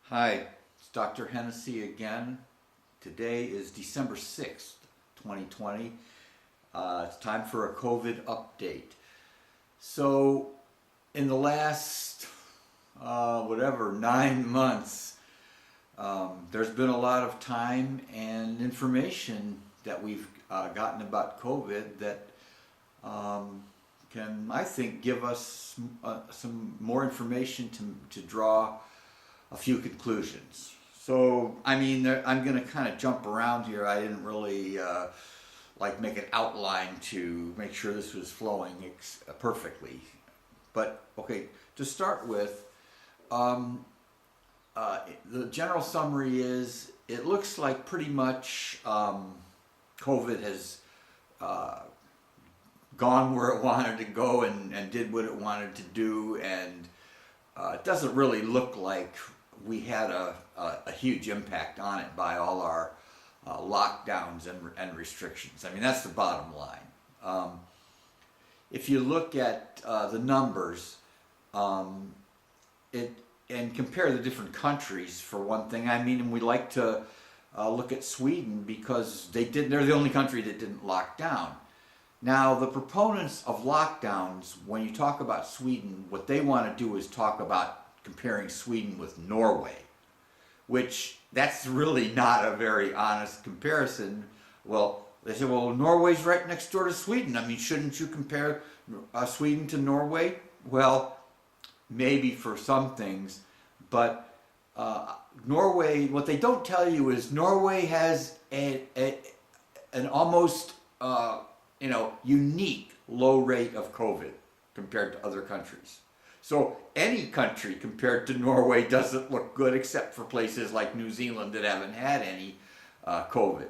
Hi, it's Dr. Hennessy again. Today is December 6th, 2020. It's time for a COVID update. So, in the last, 9 months, there's been a lot of time and information that we've gotten about COVID that can, I think, give us some more information to draw a few conclusions. So, I'm going to kind of jump around here. I didn't really make an outline to make sure this was flowing perfectly. But, okay, to start with, the general summary is it looks like pretty much COVID has gone where it wanted to go and did what it wanted to do, and it doesn't really look like we had a huge impact on it by all our lockdowns and restrictions. I mean, that's the bottom line. If you look at the numbers, and compare the different countries for one thing. And we like to look at Sweden because they're the only country that didn't lock down. Now, the proponents of lockdowns, when you talk about Sweden, what they want to do is talk about comparing Sweden with Norway, which that's really not a very honest comparison. Well, they say, well, Norway's right next door to Sweden. Shouldn't you compare Sweden to Norway? Well, maybe for some things, but Norway, what they don't tell you is Norway has an almost unique low rate of COVID compared to other countries. So any country compared to Norway doesn't look good, except for places like New Zealand that haven't had any COVID.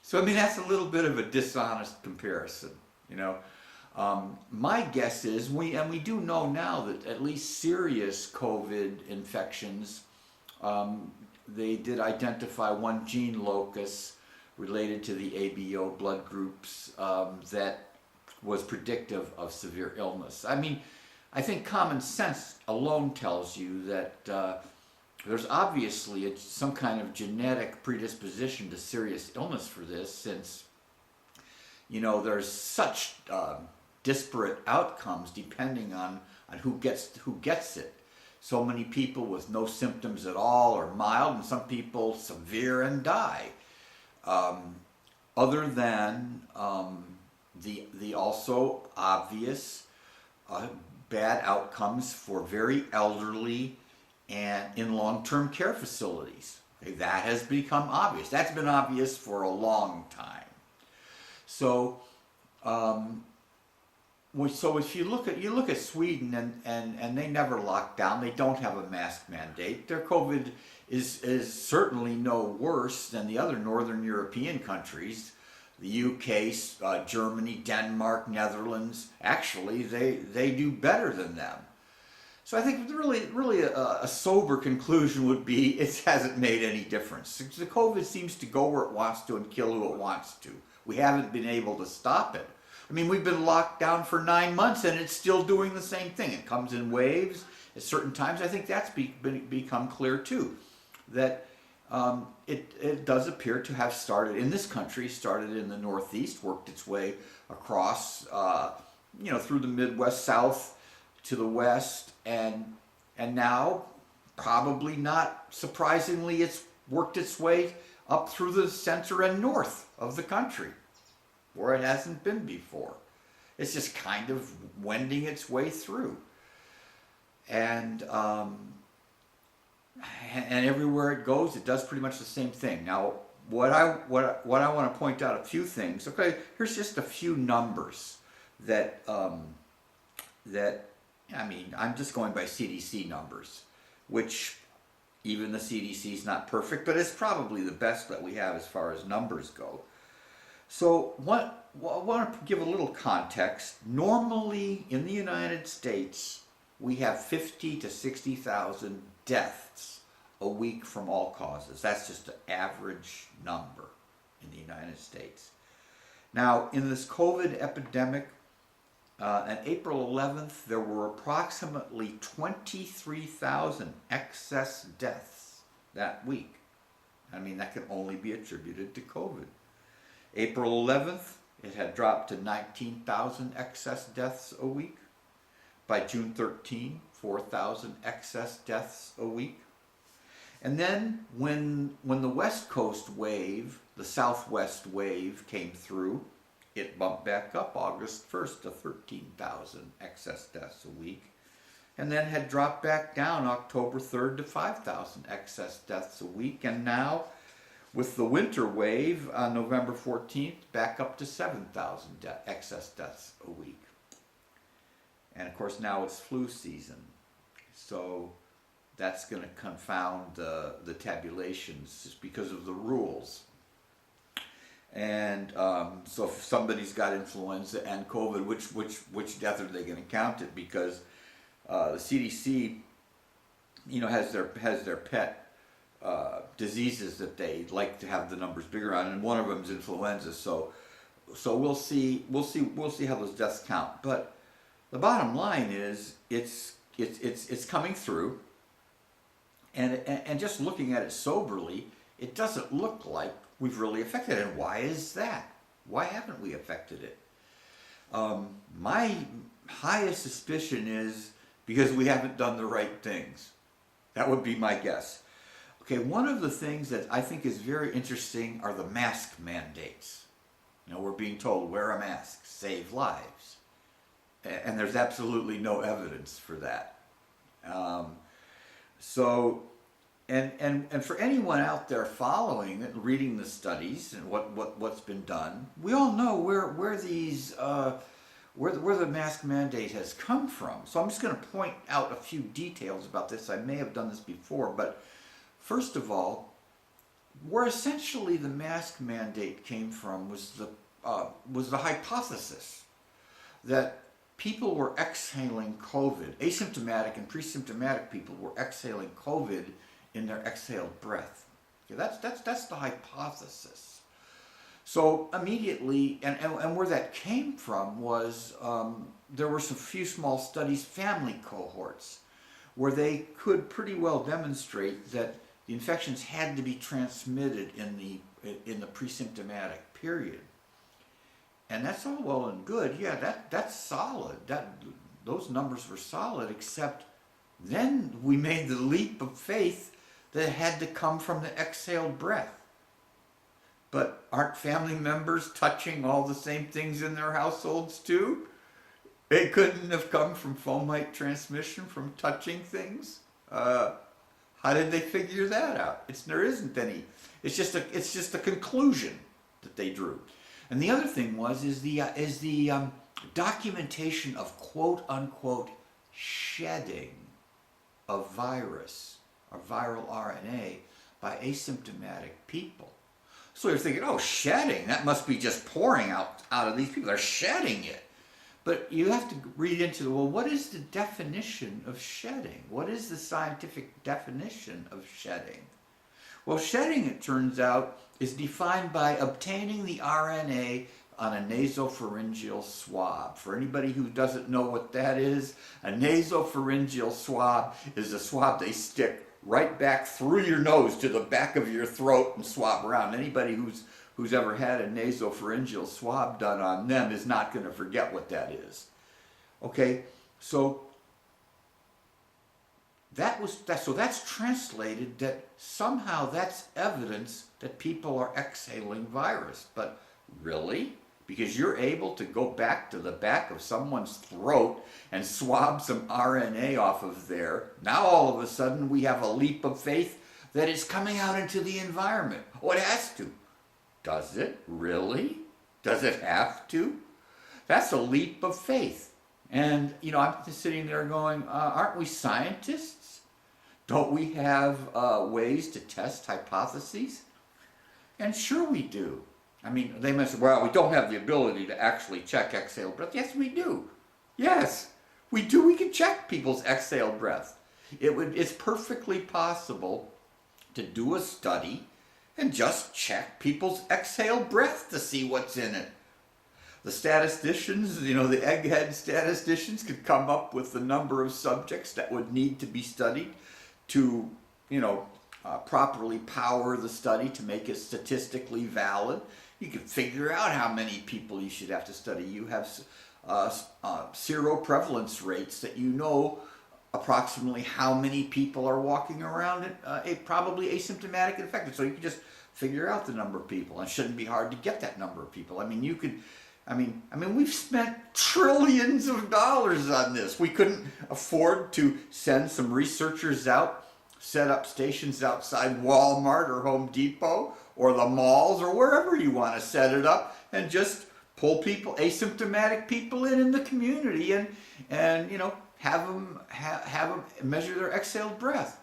So that's a little bit of a dishonest comparison. My guess is we do know now that at least serious COVID infections, they did identify one gene locus related to the ABO blood groups that was predictive of severe illness. I think common sense alone tells you that there's obviously some kind of genetic predisposition to serious illness for this, since there's such disparate outcomes depending on who gets it. So many people with no symptoms at all or mild, and some people severe and die. Other than the also obvious bad outcomes for very elderly and in long-term care facilities. Okay, that has become obvious. That's been obvious for a long time. So, if you look at Sweden and they never locked down. They don't have a mask mandate. Their COVID is certainly no worse than the other northern European countries. The UK, Germany, Denmark, Netherlands, actually, they do better than them. So I think really a sober conclusion would be it hasn't made any difference. The COVID seems to go where it wants to and kill who it wants to. We haven't been able to stop it. We've been locked down for 9 months and it's still doing the same thing. It comes in waves at certain times. I think that's become clear too, that it does appear to have started in this country, started in the Northeast, worked its way across, through the Midwest, south to the West, and now, probably not surprisingly, it's worked its way up through the center and north of the country, where it hasn't been before. It's just kind of wending its way through. And everywhere it goes, it does pretty much the same thing. Now, what I want to point out a few things. Okay, here's just a few numbers that I'm just going by CDC numbers, which even the CDC is not perfect, but it's probably the best that we have as far as numbers go. So I want to give a little context. Normally in the United States, we have 50 to 60,000 deaths a week from all causes. That's just an average number in the United States. Now, in this COVID epidemic, on April 11th, there were approximately 23,000 excess deaths that week. I mean, that can only be attributed to COVID. April 11th, it had dropped to 19,000 excess deaths a week. By June 13, 4,000 excess deaths a week. And then when the West Coast wave, the Southwest wave came through, it bumped back up August 1st to 13,000 excess deaths a week. And then had dropped back down October 3rd to 5,000 excess deaths a week. And now, with the winter wave on November 14th, back up to 7,000 excess deaths a week. And of course now it's flu season. So that's going to confound the tabulations just because of the rules. And so if somebody's got influenza and COVID, which death are they going to count it? Because the CDC, has their pet diseases that they like to have the numbers bigger on, and one of them is influenza. So we'll see how those deaths count. But the bottom line is it's coming through, and just looking at it soberly, it doesn't look like we've really affected it. And why is that? Why haven't we affected it? My highest suspicion is because we haven't done the right things. That would be my guess. Okay, one of the things that I think is very interesting are the mask mandates. We're being told wear a mask, save lives. And there's absolutely no evidence for that. And for anyone out there following and reading the studies and what's been done, we all know where the mask mandate has come from. So I'm just going to point out a few details about this. I may have done this before, but first of all, where essentially the mask mandate came from was the hypothesis that people were exhaling COVID. Asymptomatic and pre-symptomatic people were exhaling COVID in their exhaled breath. Okay, that's the hypothesis. So immediately, and where that came from was there were some few small studies, family cohorts, where they could pretty well demonstrate that the infections had to be transmitted in the pre-symptomatic period. And that's all well and good. Yeah, that's solid. Those numbers were solid, except then we made the leap of faith that it had to come from the exhaled breath. But aren't family members touching all the same things in their households too? It couldn't have come from fomite transmission from touching things. How did they figure that out? There isn't any. It's just a conclusion that they drew. And the other thing is the documentation of quote unquote shedding of virus or viral RNA by asymptomatic people. So you're thinking, oh, shedding, that must be just pouring out of these people. They're shedding it. But you have to read into, well, what is the definition of shedding? What is the scientific definition of shedding? Well, shedding, it turns out, is defined by obtaining the RNA on a nasopharyngeal swab. For anybody who doesn't know what that is, a nasopharyngeal swab is a swab they stick right back through your nose to the back of your throat and swab around. Anybody who's ever had a nasopharyngeal swab done on them is not going to forget what that is. Okay, so that's translated that somehow that's evidence that people are exhaling virus. But really? Because you're able to go back to the back of someone's throat and swab some RNA off of there. Now all of a sudden we have a leap of faith that it's coming out into the environment. Oh, it has to. Does it? Really? Does it have to? That's a leap of faith. And, I'm just sitting there going, aren't we scientists? Don't we have ways to test hypotheses? And sure we do. I mean, they must say, well, we don't have the ability to actually check exhaled breath. Yes, we do. Yes, we do. We can check people's exhaled breath. It's perfectly possible to do a study and just check people's exhaled breath to see what's in it. The statisticians, the egghead statisticians could come up with the number of subjects that would need to be studied to, properly power the study to make it statistically valid. You can figure out how many people you should have to study. You have seroprevalence rates that you know approximately how many people are walking around probably asymptomatic and infected. So you can just figure out the number of people. And it shouldn't be hard to get that number of people. I mean, we've spent trillions of dollars on this. We couldn't afford to send some researchers out, set up stations outside Walmart or Home Depot or the malls or wherever you want to set it up, and just pull people, asymptomatic people in the community, and have them measure their exhaled breath.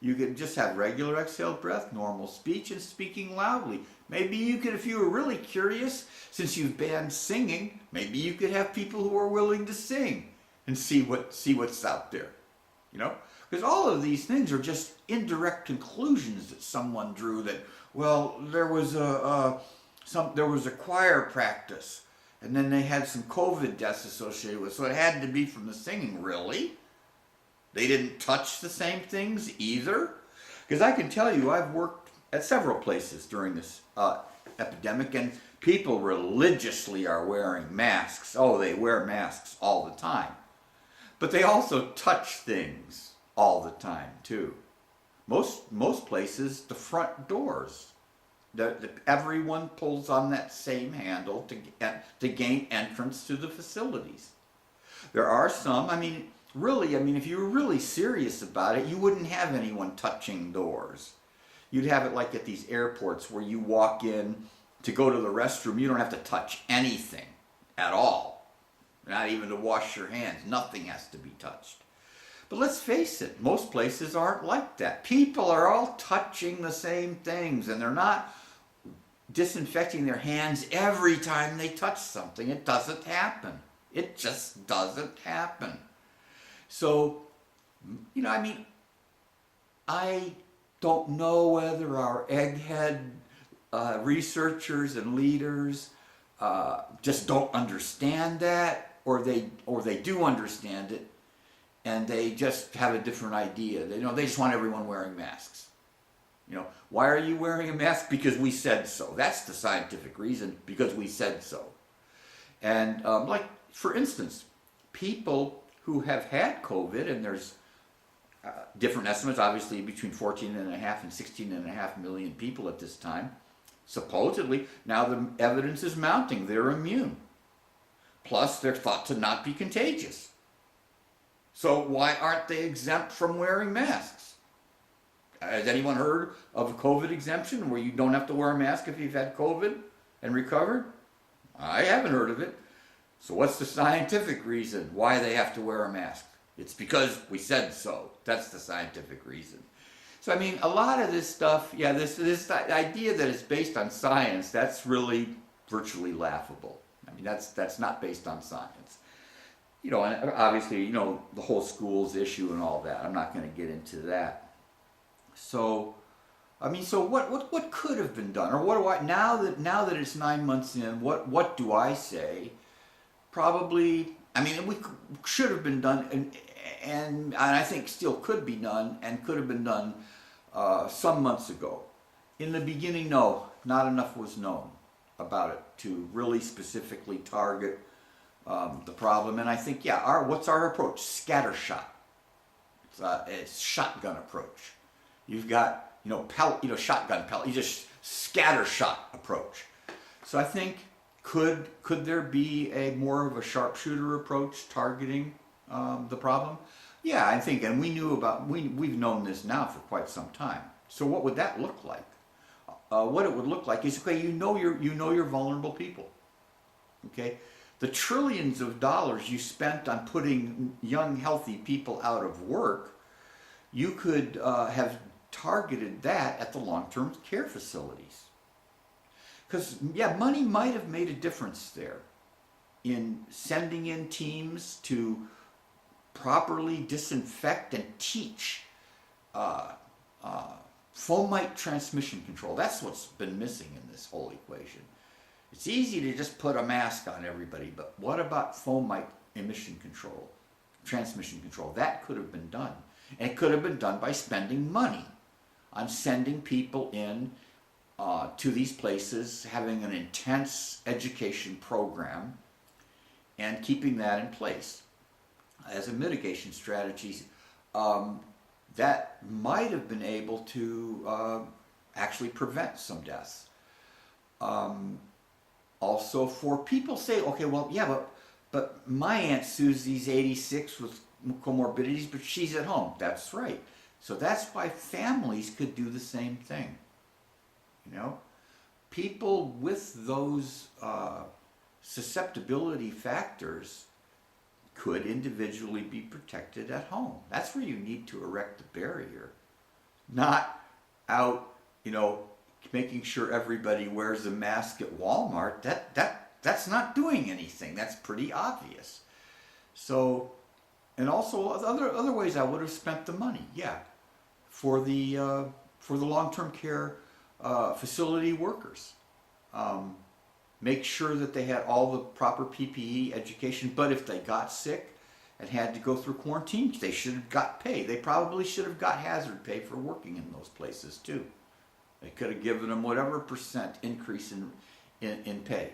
You could just have regular exhaled breath, normal speech, and speaking loudly. Maybe you could, if you were really curious, since you've banned singing, maybe you could have people who are willing to sing and see what's out there. Because all of these things are just indirect conclusions that someone drew. That, well, there was a choir practice, and then they had some COVID deaths associated with it, so it had to be from the singing. Really? They didn't touch the same things either? Because I can tell you, I've worked at several places during this epidemic, and people religiously are wearing masks. Oh, they wear masks all the time. But they also touch things all the time, too. Most places, the front doors, everyone pulls on that same handle to gain entrance to the facilities. There are some, if you were really serious about it, you wouldn't have anyone touching doors. You'd have it like at these airports where you walk in to go to the restroom, you don't have to touch anything at all. Not even to wash your hands. Nothing has to be touched. But let's face it, most places aren't like that. People are all touching the same things, and they're not disinfecting their hands every time they touch something. It doesn't happen. It just doesn't happen. So, I don't know whether our egghead researchers and leaders just don't understand that, or they do understand it, and they just have a different idea. They just want everyone wearing masks. Why are you wearing a mask? Because we said so. That's the scientific reason, because we said so. And for instance, people who have had COVID, and there's different estimates, obviously between 14.5 and 16.5 million people at this time, supposedly, now the evidence is mounting, they're immune. Plus, they're thought to not be contagious. So why aren't they exempt from wearing masks? Has anyone heard of a COVID exemption where you don't have to wear a mask if you've had COVID and recovered? I haven't heard of it. So what's the scientific reason why they have to wear a mask? It's because we said so. That's the scientific reason. So a lot of this stuff, this idea that it's based on science, that's really virtually laughable. That's not based on science. And obviously, the whole schools issue and all that. I'm not going to get into that. So, what could have been done, or what do I now that it's 9 months in? What do I say? Probably, we should have been done, and I think still could be done, and could have been done some months ago. In the beginning, no, not enough was known about it to really specifically target the problem. And I think, what's our approach? Scattershot. It's shotgun approach. You've got, shotgun pellet. You just scattershot approach. So I think, could there be a more of a sharpshooter approach targeting the problem? Yeah, I think, and we've known this now for quite some time. So what would that look like? What it would look like is, okay, you know your vulnerable people. Okay, the trillions of dollars you spent on putting young, healthy people out of work, you could have targeted that at the long-term care facilities. Because, money might have made a difference there in sending in teams to properly disinfect and teach fomite transmission control. That's what's been missing in this whole equation. It's easy to just put a mask on everybody, but what about fomite emission control, transmission control? That could have been done. And it could have been done by spending money on sending people in to these places, having an intense education program, and keeping that in place as a mitigation strategy. That might have been able to actually prevent some deaths. Also, for people say, okay, well, yeah, but my Aunt Susie's 86 with comorbidities, but she's at home. That's right. So that's why families could do the same thing. You know, people with those susceptibility factors could individually be protected at home. That's where you need to erect the barrier, not out, you know, making sure everybody wears a mask at Walmart. That's not doing anything. That's pretty obvious. So, and also other ways I would have spent the money. Yeah, for the long-term care facility workers. Make sure that they had all the proper PPE education, but if they got sick and had to go through quarantine, they should have got pay. They probably should have got hazard pay for working in those places too. They could have given them whatever % increase in pay.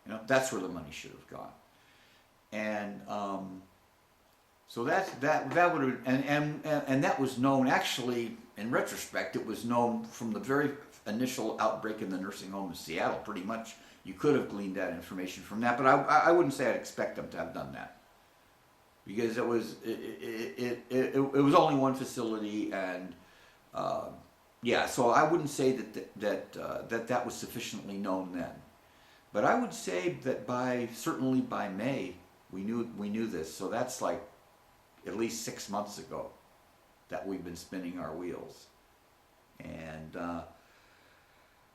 You know, that's where the money should have gone. And so that would have, and that was known, actually, in retrospect, it was known from the very initial outbreak in the nursing home in Seattle. Pretty much, you could have gleaned that information from that, but I wouldn't say I'd expect them to have done that, because it was only one facility, and yeah, so I wouldn't say that was sufficiently known then. But I would say that certainly by May, we knew this. So that's like at least 6 months ago that we've been spinning our wheels. And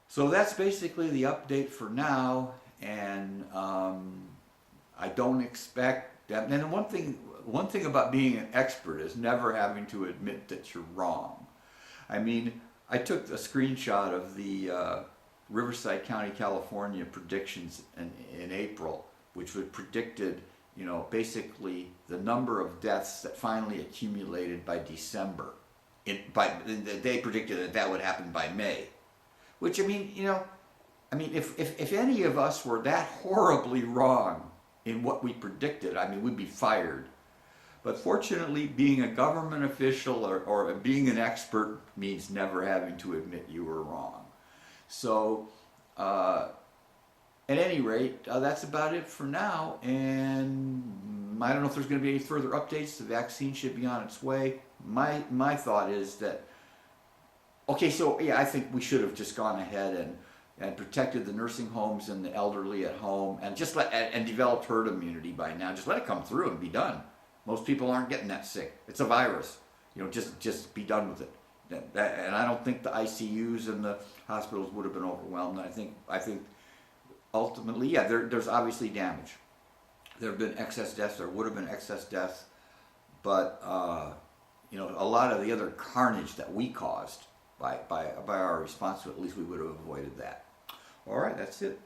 so that's basically the update for now. And I don't expect that. And one thing about being an expert is never having to admit that you're wrong. I mean, I took a screenshot of the Riverside County, California predictions in April, which would predicted, you know, basically the number of deaths that finally accumulated by December. They predicted that would happen by May, which, I mean, you know, if any of us were that horribly wrong in what we predicted, I mean, we'd be fired. But fortunately, being a government official or being an expert means never having to admit you were wrong. So, at any rate, that's about it for now. And I don't know if there's going to be any further updates. The vaccine should be on its way. My thought is that, okay, so yeah, I think we should have just gone ahead and protected the nursing homes and the elderly at home, and just and developed herd immunity by now. Just let it come through and be done. Most people aren't getting that sick. It's a virus. You know, just be done with it. And I don't think the ICUs and the hospitals would have been overwhelmed. I think ultimately, yeah, there's obviously damage. There have been excess deaths. There would have been excess deaths, but you know, a lot of the other carnage that we caused by our response to it, at least we would have avoided that. All right, that's it.